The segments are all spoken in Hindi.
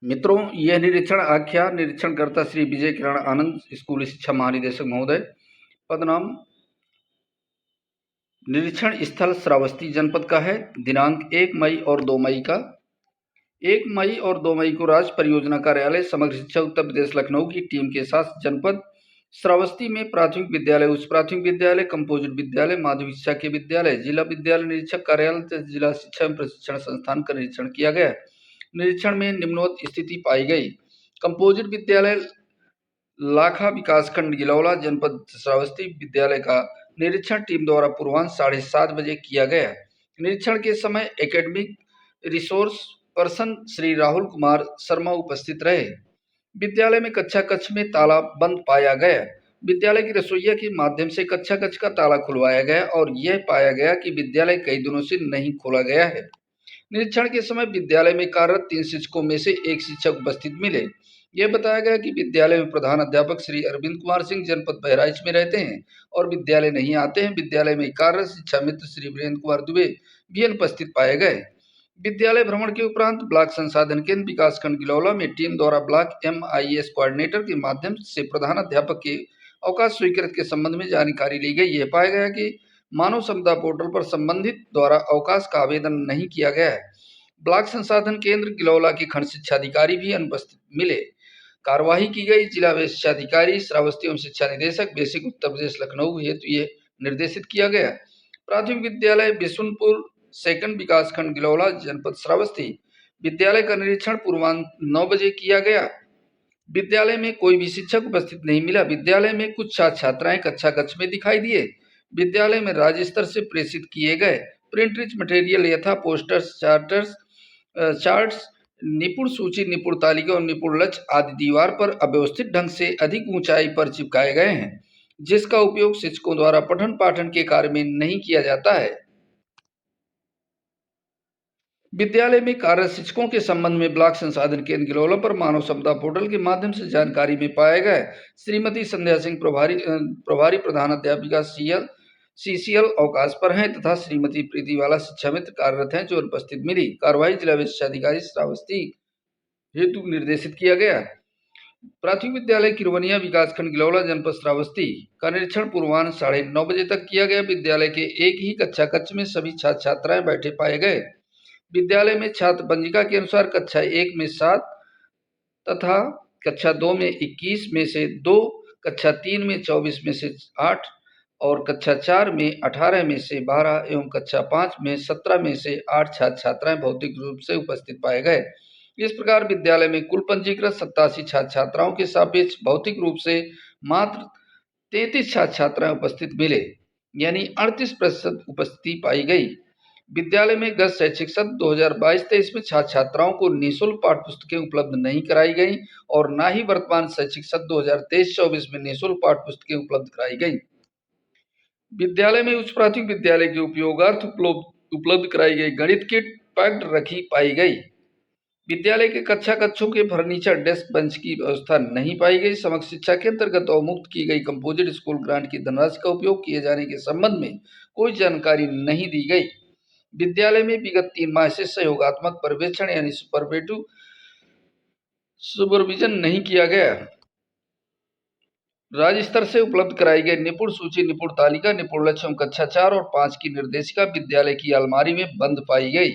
मित्रों, यह निरीक्षण आख्या निरीक्षणकर्ता श्री विजय किरण आनंद, स्कूल शिक्षा महानिदेशक महोदय। पदनाम निरीक्षण स्थल श्रावस्ती जनपद का है। दिनांक 1 मई और 2 मई का। 1 मई और 2 मई को राज्य परियोजना कार्यालय समग्र शिक्षा उत्तर प्रदेश लखनऊ की टीम के साथ जनपद श्रावस्ती में प्राथमिक विद्यालय, उच्च प्राथमिक विद्यालय, कंपोजिट विद्यालय, माध्यमिक शिक्षा के विद्यालय, जिला विद्यालय निरीक्षक कार्यालय तथा जिला शिक्षा एवं प्रशिक्षण संस्थान का निरीक्षण किया गया। निरीक्षण में निम्नवत स्थिति पाई गई। कंपोजिट विद्यालय लाखा विकासखंड गिलौला जनपद श्रावस्ती विद्यालय का निरीक्षण टीम द्वारा पूर्वाह्न 7:30 बजे किया गया। निरीक्षण के समय academic resource person Shri Rahul Kumar Sharma उपस्थित रहे। विद्यालय में कक्षा कक्ष में ताला बंद पाया गया। विद्यालय की रसोइया के माध्यम से कक्षा कक्ष का ताला खुलवाया गया और यह पाया गया कि विद्यालय कई दिनों से नहीं खोला गया है। निरीक्षण के समय विद्यालय में कार्यरत 3 शिक्षकों में से 1 शिक्षक उपस्थित मिले। यह बताया गया कि विद्यालय में प्रधान अध्यापक श्री अरविंद कुमार सिंह जनपद बहराइच में रहते हैं और विद्यालय नहीं आते हैं। विद्यालय में कार्यरत शिक्षा मित्र श्री वीरेंद्र कुमार दुबे भी अनुपस्थित पाए गए। विद्यालय भ्रमण के उपरांत ब्लॉक संसाधन केंद्र विकासखंड गिलौला में टीम द्वारा ब्लॉक MIS कोऑर्डिनेटर के माध्यम से प्रधान अध्यापक के अवकाश स्वीकृत के संबंध में जानकारी ली गई। यह पाया गया कि मानव संपदा पोर्टल पर संबंधित द्वारा अवकाश का आवेदन नहीं किया गया है। ब्लॉक संसाधन केंद्र गिलौला के खंड शिक्षा अधिकारी भी अनुपस्थित मिले। कार्यवाही की गई। जिला व शिक्षा अधिकारी श्रावस्ती एवं शिक्षा निदेशक बेसिक उत्तर प्रदेश लखनऊ हेतु ये निर्देशित किया गया। प्राथमिक विद्यालय बिशुनपुर सेकंड विकासखंड गिलौला जनपद श्रावस्ती विद्यालय का निरीक्षण पूर्वाह्न 9 बजे किया गया। विद्यालय में कोई भी शिक्षक उपस्थित नहीं मिला। विद्यालय में कुछ छात्र छात्राएं कक्षा कक्ष में दिखाई दिए। विद्यालय में राज्य स्तर से प्रेषित किए गए प्रिंट रिच मटेरियल यथा पोस्टर्स, चार्ट्स, निपुण सूची, निपुण तालिका और निपुण लक्ष्य आदि दीवार पर अव्यवस्थित ढंग से अधिक ऊंचाई पर चिपकाए गए हैं, जिसका उपयोग शिक्षकों द्वारा पठन पाठन के कार्य में नहीं किया जाता है। विद्यालय में कार्यरत शिक्षकों के संबंध में ब्लॉक संसाधन केंद्र गिलौला पर मानव संपदा पोर्टल के माध्यम से जानकारी में पाया गया। श्रीमती संध्या सिंह प्रभारी प्रधान अध्यापिका CCL अवकाश पर हैं तथा श्रीमती प्रीति वाला शिक्षा मित्र कार्यरत हैं जो अनुपस्थित मिली। कार्यवाही जिला शिक्षा अधिकारी श्रावस्ती हेतु निर्देशित किया गया। प्राथमिक विद्यालय किरवनिया विकासखंड गिलौला जनपद श्रावस्ती का निरीक्षण पूर्वाह्न 9:30 बजे तक किया गया। विद्यालय के एक ही कक्षा कक्ष में सभी छात्र छात्राएं बैठे पाए गए। विद्यालय में छात्र पंजिका के अनुसार कक्षा 1 में 7 तथा कक्षा 2 में 21 में से 2, कक्षा 3 में 24 में से 8 और कक्षा 4 में 18 में से 12 एवं कक्षा 5 में 17 में से 8 छात्र छात्राएं भौतिक रूप से उपस्थित पाए गए। इस प्रकार विद्यालय में कुल पंजीकृत 87 छात्र छात्राओं के सापेक्ष भौतिक रूप से मात्र 33 छात्र छात्राएं उपस्थित मिले, यानी 38% उपस्थिति पाई गई। विद्यालय में गत शैक्षिक सत्र 2022-23 में छात्र छात्राओं को निःशुल्क पाठ्य पुस्तकें उपलब्ध नहीं कराई गई और न ही वर्तमान शैक्षिक सत्र 2023-24 में निःशुल्क पाठ्य पुस्तकें उपलब्ध कराई गई। विद्यालय में उच्च प्राथमिक विद्यालय के उपयोगार्थ उपलब्ध कराई गई गणित किट पैक्ड रखी पाई गई। विद्यालय के कक्षा कक्षों के फर्नीचर, डेस्क बेंच की व्यवस्था नहीं पाई गई। समग्र शिक्षा के अंतर्गत अवमुक्त की गई कंपोजिट स्कूल ग्रांट की धनराशि का उपयोग किए जाने के संबंध में कोई जानकारी नहीं दी गई। विद्यालय में विगत 3 माह से सहयोगात्मक पर्यवेक्षण यानी सुपरविजन नहीं किया गया। राज्य स्तर से उपलब्ध कराई गई निपुण सूची, निपुण तालिका, निपुण लक्ष्य कक्षा 4 और 5 की निर्देशिका विद्यालय की अलमारी में बंद पाई गई।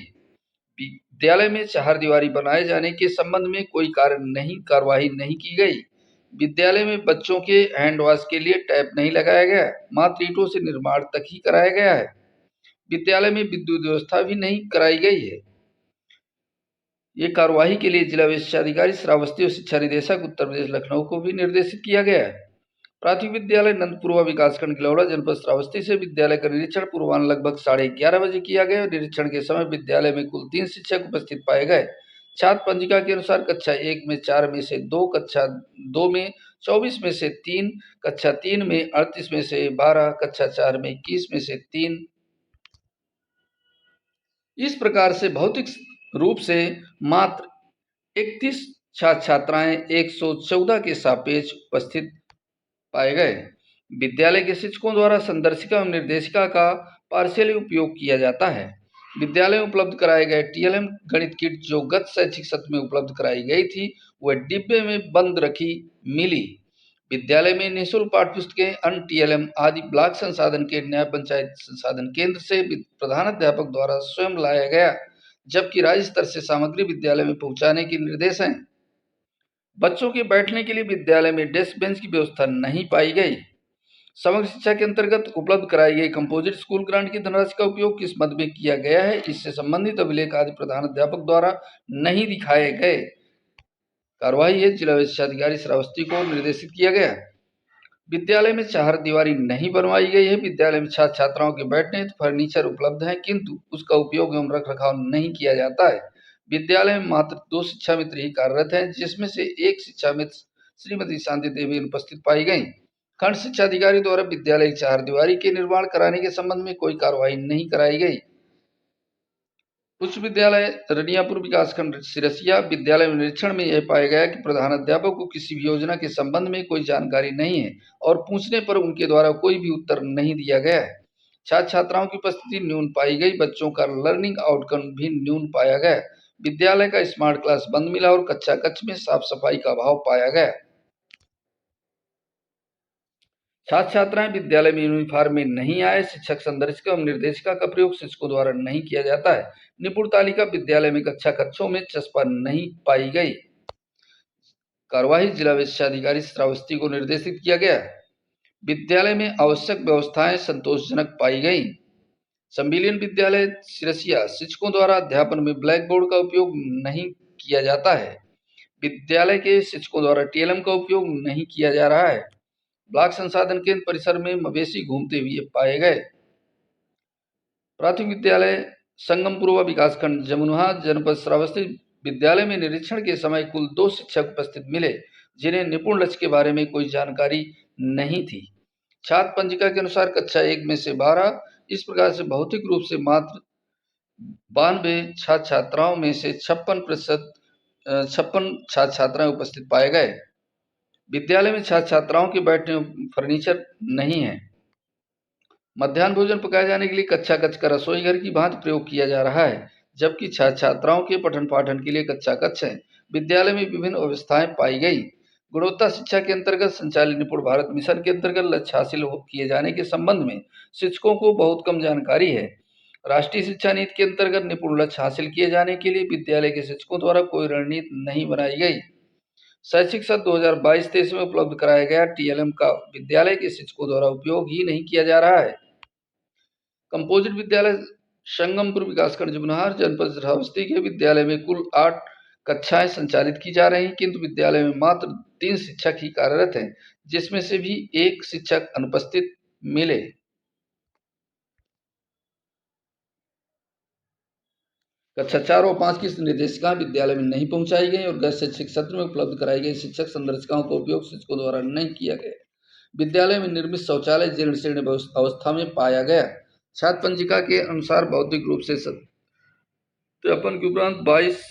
विद्यालय में चारदीवारी बनाए जाने के संबंध में कोई कार्यवाही नहीं की गई। विद्यालय में बच्चों के हैंड वॉश के लिए टैप नहीं लगाया गया, मात्र ईंटों से निर्माण तक ही कराया गया है। विद्यालय में विद्युत व्यवस्था भी नहीं कराई गई है। ये कार्यवाही के लिए जिला शिक्षा अधिकारी श्रावस्ती और शिक्षा निदेशक उत्तर प्रदेश लखनऊ को भी निर्देशित किया गया है। प्राथमिक विद्यालय नंदपुरवा विकासखंड गिलौला जनपद श्रावस्ती से विद्यालय का निरीक्षण पूर्वाह्न लगभग 11:30 बजे किया गया। निरीक्षण के समय विद्यालय में कुल 3 शिक्षक उपस्थित पाए गए। छात्र पंजिका के अनुसार कक्षा 1 में 4 में से 2, कक्षा 2 में 24 में से 3, कक्षा 3 में 38 में से 12, कक्षा 4 में 21 में से 3। इस प्रकार से भौतिक रूप से मात्र 31 छात्र छात्राएं 114 के सापेक्ष उपस्थित पाए गए। विद्यालय के शिक्षकों द्वारा संदर्शिका एवं निर्देशिका का पार्शियली उपयोग किया जाता है। विद्यालय में उपलब्ध कराए गए टीएलएम गणित किट जो गत शैक्षिक सत्र में उपलब्ध कराई गई थी वह डिब्बे में बंद रखी मिली। विद्यालय में निःशुल्क पाठ्यपुस्तकें, अन्य टीएलएम आदि ब्लॉक संसाधन के न्याय पंचायत संसाधन केंद्र से प्रधानाध्यापक द्वारा स्वयं लाया गया, जबकि राज्य स्तर से सामग्री विद्यालय में पहुंचाने के निर्देश हैं। बच्चों के बैठने के लिए विद्यालय में डेस्क बेंच की व्यवस्था नहीं पाई गई। समग्र शिक्षा के अंतर्गत उपलब्ध कराई गई कंपोजिट स्कूल ग्रांट की धनराशि का उपयोग किस मद में किया गया है, इससे संबंधित अभिलेख आदि प्रधानाध्यापक द्वारा नहीं दिखाए गए। कार्यवाही है, जिला विशेषाधिकारी श्रावस्ती को निर्देशित किया गया। विद्यालय में चार दीवारी नहीं बनवाई गई है। विद्यालय में छात्र छात्राओं के बैठने हेतु फर्नीचर उपलब्ध है, किंतु उसका उपयोग एवं रख रखाव नहीं किया जाता है। विद्यालय में मात्र 2 शिक्षा मित्र ही कार्यरत हैं, जिसमें से एक शिक्षा मित्र श्रीमती शांति देवी अनुपस्थित पाई गई। खंड शिक्षा अधिकारी द्वारा विद्यालय की चार दीवारी के निर्माण कराने के संबंध में कोई कार्रवाई नहीं कराई गई। उच्च विद्यालय रनियापुर विकासखंड सिरसिया विद्यालय में निरीक्षण में यह पाया गया कि प्रधानाध्यापक को किसी भी योजना के संबंध में कोई जानकारी नहीं है और पूछने पर उनके द्वारा कोई भी उत्तर नहीं दिया गया है। छात्र छात्राओं की उपस्थिति न्यून पाई गई, बच्चों का लर्निंग आउटकम भी न्यून पाया गया। विद्यालय का स्मार्ट क्लास बंद मिला और कक्षा कक्ष में साफ सफाई का अभाव पाया गया। छात्र छात्राएं विद्यालय में यूनिफॉर्म में नहीं आए। शिक्षक संदर्शिका एवं निर्देशिका का प्रयोग शिक्षकों द्वारा नहीं किया जाता है। निपुण तालिका विद्यालय में कक्षा कक्षों में चस्पा नहीं पाई गई। कार्यवाही जिला विशेषाधिकारी श्रावस्ती को निर्देशित किया गया। विद्यालय में आवश्यक व्यवस्थाएं संतोषजनक पाई गई। संविलियन विद्यालय सिरसिया शिक्षकों द्वारा अध्यापन में ब्लैक बोर्ड का उपयोग नहीं किया जाता है। विद्यालय के शिक्षकों द्वारा टीएलएम का उपयोग नहीं किया जा रहा है। ब्लॉक संसाधन केंद्र परिसर में मवेशी घूमते हुए पाए गए। प्राथमिक विद्यालय संगम पूर्व विकासखंड जमुनहा जनपद श्रावस्ती विद्यालय में निरीक्षण के समय कुल 2 शिक्षक उपस्थित मिले, जिन्हें निपुण लक्ष्य के बारे में कोई जानकारी नहीं थी। छात्र पंजिका के अनुसार कक्षा 1 में से 12, इस प्रकार से भौतिक रूप से मात्र 92 छात्र छात्राओं में से 56% 56 छात्र छात्राएं उपस्थित पाए गए। विद्यालय में छात्र छात्राओं के बैठने फर्नीचर नहीं है। मध्याह्न भोजन पकाए जाने के लिए कक्षा कक्ष का रसोई घर की भांति प्रयोग किया जा रहा है, जबकि छात्र छात्राओं के पठन पाठन के लिए कक्षा कक्ष है। विद्यालय में विभिन्न व्यवस्थाएं पाई गई। गुणवत्ता शिक्षा के अंतर्गत संचालित निपुण भारत मिशन के अंतर्गत लक्ष्य हासिल किए जाने के संबंध में शिक्षकों को बहुत कम जानकारी है। राष्ट्रीय शिक्षा नीति के अंतर्गत निपुण लक्ष्य हासिल किए जाने के लिए विद्यालय के शिक्षकों द्वारा कोई रणनीति नहीं बनाई गई। शैक्षिक सत्र 2022-23 में उपलब्ध कराया गया टीएलएम का विद्यालय के शिक्षकों द्वारा उपयोग ही नहीं किया जा रहा है। कंपोजिट विद्यालय संगमपुर विकासखंड जमुनहार जनपद श्रावस्ती के विद्यालय में कुल 8 कक्षाएं संचालित की जा रही, किंतु विद्यालय में मात्र 3 शिक्षक ही कार्यरत हैं, जिसमें से भी एक शिक्षक अनुपस्थित मिले। कक्षा 4 और 5 की निर्देशिकाएं विद्यालय में नहीं पहुंचाई गई और गैर शैक्षिक सत्र में उपलब्ध कराई गई शिक्षक संदर्शिकाओं का उपयोग शिक्षकों द्वारा नहीं किया गया। विद्यालय में निर्मित शौचालय जीर्ण शीर्ण अवस्था में पाया गया। छात्र पंजिका के अनुसार बौद्धिक रूप से सत्यापन के उपरांत 22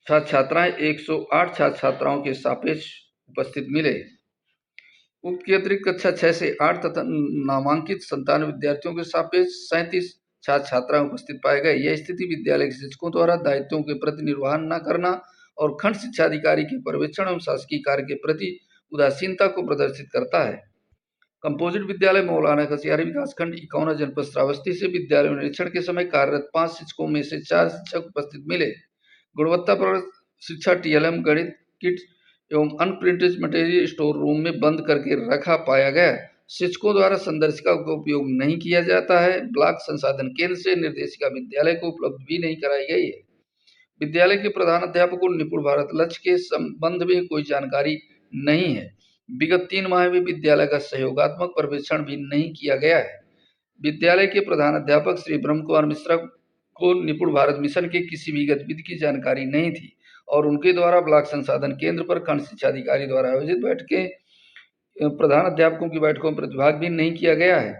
छात्र छात्राएं 108 छात्र छात्राओं के सापेक्ष उपस्थित मिले। उक्त के अतिरिक्त कक्षा 6 से 8 तथा नामांकित 97 विद्यार्थियों के सापेक्ष 37 छात्र छात्राएं उपस्थित पाए गए। यह स्थिति विद्यालय के शिक्षकों द्वारा दायित्वों के प्रति निर्वहन न करना और खंड शिक्षा अधिकारी के पर्यवेक्षण एवं शासकीय कार्य के प्रति उदासीनता को प्रदर्शित करता है। कंपोजिट विद्यालय मौलाना कसियारी विकासखंड इकौना जनपद श्रावस्ती से विद्यालय में निरीक्षण के समय कार्यरत 5 शिक्षकों में से 4 शिक्षक उपस्थित मिले। गुणवत्ता पर शिक्षा टीएलएम गणित किट एवं अनप्रिंटेड मटेरियल स्टोर रूम में बंद करके रखा पाया गया। शिक्षकों द्वारा संदर्शिका का उपयोग नहीं किया जाता है। ब्लॉक संसाधन केंद्र से निर्देशिका विद्यालय को उपलब्ध भी नहीं कराई गई है। विद्यालय के प्रधानाध्यापक को निपुण भारत लक्ष्य के संबंध में कोई जानकारी नहीं है। विगत 3 माह में विद्यालय का सहयोगात्मक पर्यवेक्षण भी नहीं किया गया है। विद्यालय के प्रधानाध्यापक श्री ब्रह्म कुमार मिश्रा को निपुण भारत मिशन के किसी भी गतिविधि की जानकारी नहीं थी और उनके द्वारा ब्लॉक संसाधन केंद्र पर खंड शिक्षा अधिकारी द्वारा आयोजित बैठकें प्रधानाध्यापकों की बैठकों में प्रतिभाग भी नहीं किया गया है।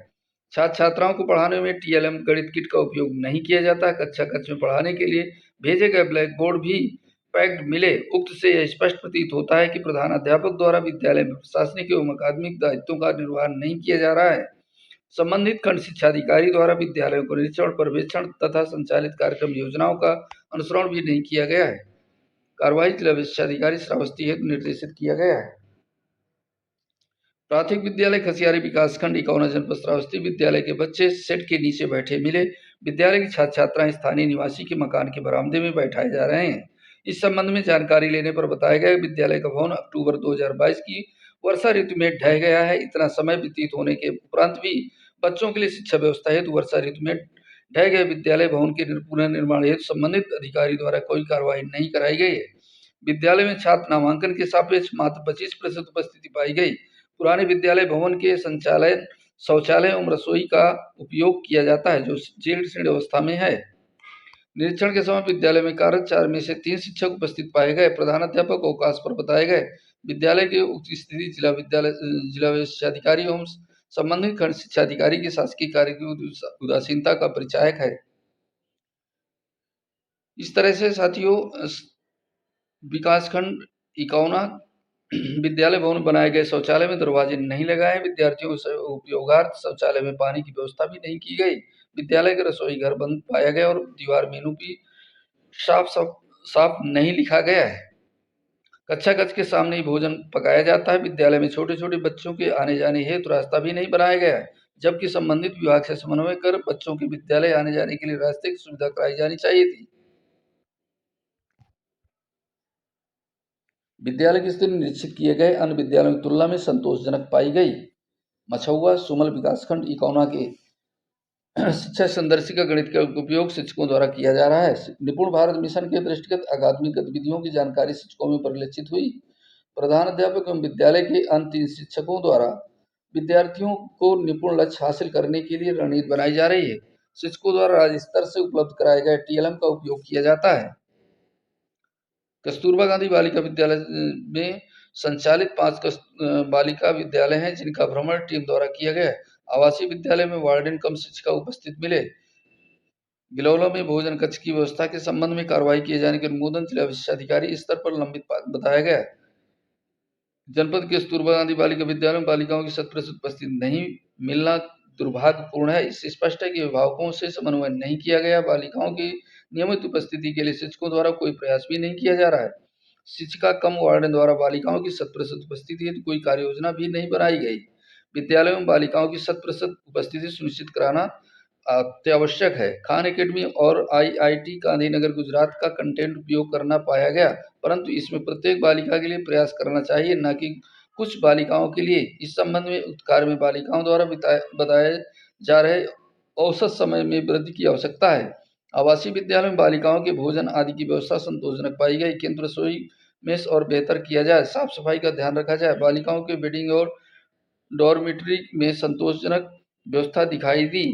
छात्र छात्राओं को पढ़ाने में टीएलएम गणित किट का उपयोग नहीं किया जाता। कक्षा कक्ष में पढ़ाने के लिए भेजे गए ब्लैक बोर्ड भी पैक्ड मिले। उक्त से यह स्पष्ट प्रतीत होता है कि प्रधानाध्यापक द्वारा विद्यालय में प्रशासनिक एवं अकादमिक दायित्वों का निर्वहन नहीं किया जा रहा है। संबंधित खंड शिक्षा अधिकारी द्वारा विद्यालयों को निरीक्षण, पर्यवेक्षण तथा संचालित कार्यक्रम योजनाओं का अनुसरण भी नहीं किया गया है। कार्रवाई जिला शिक्षा अधिकारी श्रावस्ती हेतु निर्देशित किया गया है। प्राथमिक विद्यालय खसियारी विकासखंड इकौना जनपद श्रावस्ती विद्यालय के बच्चे शेड के नीचे बैठे मिले। विद्यालय के छात्र छात्राएं स्थानीय निवासी के मकान के बरामदे में बैठाए जा रहे हैं। इस संबंध में जानकारी लेने पर बताया गया विद्यालय का भवन अक्टूबर 2022 की वर्षा ऋतु में ढह गया है। इतना समय व्यतीत होने के उपरांत भी बच्चों के लिए शिक्षा व्यवस्था हेतु वर्षा ऋतु में ढह गए विद्यालय भवन के पुनर्निर्माण हेतु संबंधित अधिकारी द्वारा कोई कार्रवाई नहीं कराई गई है। विद्यालय में छात्र नामांकन के सापेक्ष मात्र 25% उपस्थिति पाई गई। पुराने विद्यालय भवन के संचालन शौचालय एवं रसोई का उपयोग किया जाता है जो जीर्ण अवस्था में है। निरीक्षण के समय विद्यालय में कार्यरत 4 में से 3 शिक्षक उपस्थित पाए गए। प्रधानाध्यापक अवकाश पर बताए गए। विद्यालय की उक्त स्थिति जिला शिक्षा अधिकारी एवं संबंधित खंड शिक्षा अधिकारी के शासकीय कार्य की उदासीनता का परिचायक है। इस तरह से साथियों विकासखंड इकौना विद्यालय भवन बनाए गए शौचालय में दरवाजे नहीं लगाए। विद्यार्थियों के उपयोगार्थ शौचालय में पानी की व्यवस्था भी नहीं की गई। विद्यालय का रसोई घर बंद पाया गया और दीवार मेनू भी साफ नहीं लिखा गया है। कक्षा कक्ष के सामने ही भोजन पकाया जाता है। विद्यालय में छोटे छोटे बच्चों के आने जाने हेतु रास्ता भी नहीं बनाया गया है, जबकि संबंधित विभाग से समन्वय कर बच्चों के विद्यालय आने जाने के लिए रास्ते की सुविधा कराई जानी चाहिए थी। विद्यालय की स्थिति निश्चित किए गए अन्य विद्यालयों की तुलना में संतोषजनक पाई गई। मछुआ सुमल विकासखंड इकौना के शिक्षा संदर्शिका गणित का उपयोग शिक्षकों द्वारा किया जा रहा है। निपुण भारत मिशन के दृष्टिगत अकादमिक गतिविधियों की जानकारी शिक्षकों में परिलक्षित हुई। प्रधानाध्यापक एवं विद्यालय के अन्य 3 शिक्षकों द्वारा विद्यार्थियों को निपुण लक्ष्य हासिल करने के लिए रणनीति बनाई जा रही है। शिक्षकों द्वारा राज्य स्तर से उपलब्ध कराए गए TLM का उपयोग किया जाता है। कस्तूरबा गांधी बालिका विद्यालय में संचालित 5 बालिका विद्यालय हैं जिनका भ्रमण टीम द्वारा किया गया। आवासीय विद्यालय में वार्डन कम शिक्षिका उपस्थित मिले। गिलौला में भोजन कक्ष की व्यवस्था के संबंध में कार्रवाई किए जाने के अनुमोदन जिला शिक्षा अधिकारी स्तर पर लंबित बताया गया। जनपद के कस्तूरबा गांधी बालिका विद्यालय में बालिकाओं की 100% उपस्थिति नहीं मिलना दुर्भाग्यपूर्ण है। इससे स्पष्ट है कि अभिभावकों से समन्वय नहीं किया गया। बालिकाओं की नियमित उपस्थिति के लिए शिक्षकों द्वारा कोई प्रयास भी नहीं किया जा रहा है। शिक्षिका कम वार्डन द्वारा बालिकाओं की 100% उपस्थिति हेतु कोई कार्य योजना भी नहीं बनाई गई। विद्यालयों में बालिकाओं की 100% उपस्थिति सुनिश्चित कराना अत्यावश्यक है। खान एकेडमी और IIT गांधीनगर गुजरात का कंटेंट उपयोग करना पाया गया, परंतु इसमें प्रत्येक बालिका के लिए प्रयास करना चाहिए, न कि कुछ बालिकाओं के लिए। इस संबंध में उक्त कार्य में बालिकाओं द्वारा बताए जा रहे औसत समय में वृद्धि की आवश्यकता है। आवासीय विद्यालय में बालिकाओं के भोजन आदि की व्यवस्था संतोषजनक पाई गई, किंतु रसोई मेस और बेहतर किया जाए, साफ सफाई का ध्यान रखा जाए। बालिकाओं के बेडिंग और डॉर्मिटरी में संतोषजनक व्यवस्था दिखाई दी,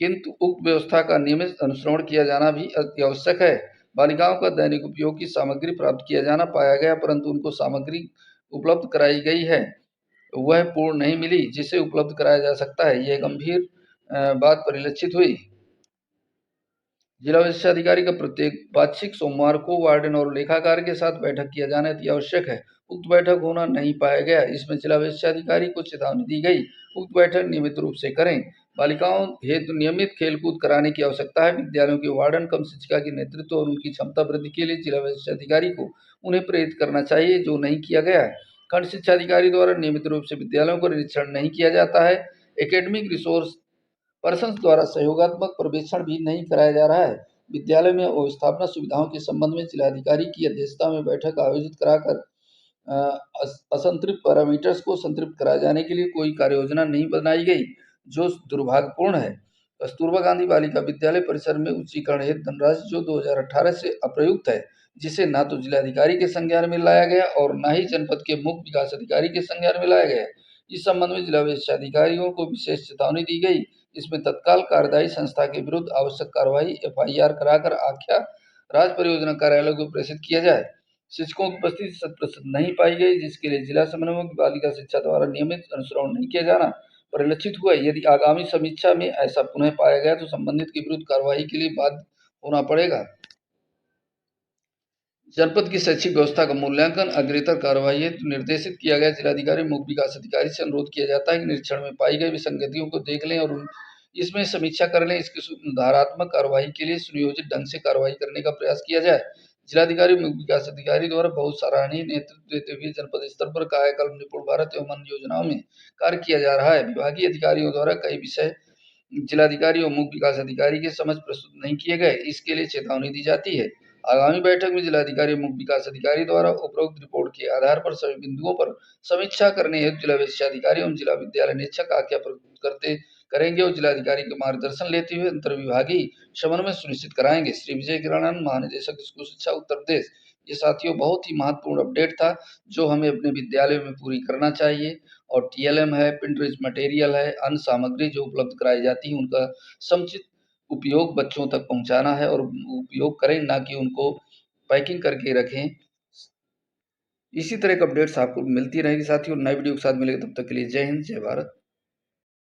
किंतु उक्त व्यवस्था का नियमित अनुसरण किया जाना भी अति आवश्यक है। बालिकाओं का दैनिक उपयोग की सामग्री प्राप्त किया जाना पाया गया, परंतु उनको सामग्री उपलब्ध कराई गई है वह पूर्ण नहीं मिली जिसे उपलब्ध कराया जा सकता है। यह गंभीर बात परिलक्षित हुई। जिला शिक्षा अधिकारी का प्रत्येक वार्षिक सोमवार को वार्डन और लेखाकार के साथ बैठक किया जाना अति आवश्यक है। उक्त बैठक होना नहीं पाया गया। इसमें जिला शिक्षा अधिकारी को चेतावनी दी गई, उक्त बैठक नियमित रूप से करें। बालिकाओं हेतु नियमित खेलकूद कराने की आवश्यकता है। विद्यालयों के वार्डन कम शिक्षिका के नेतृत्व और उनकी क्षमता वृद्धि के लिए जिला शिक्षा अधिकारी को उन्हें प्रेरित करना चाहिए, जो नहीं किया गया है। खंड शिक्षा अधिकारी द्वारा नियमित रूप से विद्यालयों का निरीक्षण नहीं किया जाता है। एकेडमिक रिसोर्स पर्सन द्वारा सहयोगात्मक पर्यवेक्षण भी नहीं कराया जा रहा है। विद्यालय में अवस्थापना सुविधाओं के संबंध में जिलाधिकारी की अध्यक्षता में बैठक आयोजित कराकर असंतृप्त पैरामीटर्स को संतृप्त कराए जाने के लिए कोई कार्य योजना नहीं बनाई गई, जो दुर्भाग्यपूर्ण है। कस्तूरबा गांधी बालिका विद्यालय परिसर में उच्चीकरण हेतु धनराशि जो 2018 से अप्रयुक्त है, जिसे न तो जिलाधिकारी के संज्ञान में लाया गया और न ही जनपद के मुख्य विकास अधिकारी के संज्ञान में लाया गया। इस संबंध में जिला शिक्षा अधिकारियों को विशेष चेतावनी दी गई। इसमें तत्काल कार्यदायी संस्था के विरुद्ध आवश्यक कार्रवाई FIR कराकर आख्या राज्य परियोजना कार्यालय को प्रेषित किया जाए। शिक्षकों की उपस्थिति 100% नहीं पाई गई, जिसके लिए जिला समन्वयक बालिका शिक्षा द्वारा नियमित अनुसरण नहीं किया जाना परिलक्षित हुआ। यदि आगामी समीक्षा में ऐसा पुनः पाया गया तो संबंधित के विरुद्ध कार्रवाई के लिए बाध्य होना पड़ेगा। जनपद की शैक्षिक व्यवस्था का मूल्यांकन अग्रेतर कार्रवाई हेतु निर्देशित किया गया। जिलाधिकारी मुख्य विकास अधिकारी से अनुरोध किया जाता है कि निरीक्षण में पाई गई विसंगतियों को देख लें और इसमें समीक्षा कर लें। इसकी सुधारात्मक कार्रवाई के लिए सुनियोजित ढंग से कार्रवाई करने का प्रयास किया जाए। जिलाधिकारी मुख्य विकास अधिकारी द्वारा बहुत सराहनीय नेतृत्व देते हुए जनपद स्तर पर कायाकल्प निपुण भारत एवं अन्य योजनाओं में कार्य किया जा रहा है। विभागीय अधिकारियों द्वारा कई विषय जिलाधिकारी और मुख्य विकास अधिकारी के समक्ष प्रस्तुत नहीं किए गए, इसके लिए चेतावनी दी जाती है। आगामी बैठक में जिलाधिकारी और मुख्य विकास अधिकारी द्वारा उपरोक्त रिपोर्ट के आधार पर सभी बिंदुओं पर समीक्षा करने हेतु जिला विशेषाधिकारी एवं जिला विद्यालय निरीक्षक आज्ञा प्रस्तुत करते करेंगे और जिलाधिकारी के मार्गदर्शन लेते हुए अंतर्विभागीय समन्वय सुनिश्चित कराएंगे। श्री विजय किरानन, महानिदेशक स्कूल शिक्षा उत्तर प्रदेश। ये साथियों बहुत ही महत्वपूर्ण अपडेट था जो हमें अपने विद्यालय में पूरी करना चाहिए। और टीएलएम है, प्रिंट रिच मटेरियल है, अन्य सामग्री जो उपलब्ध कराई जाती है उनका समुचित उपयोग बच्चों तक पहुंचाना है और उपयोग करें, ना कि उनको पैकिंग करके रखें। इसी तरह के अपडेट्स आपको मिलती रहेगी साथियों। नए वीडियो के साथ मिलेंगे, तब तक के लिए जय हिंद, जय भारत।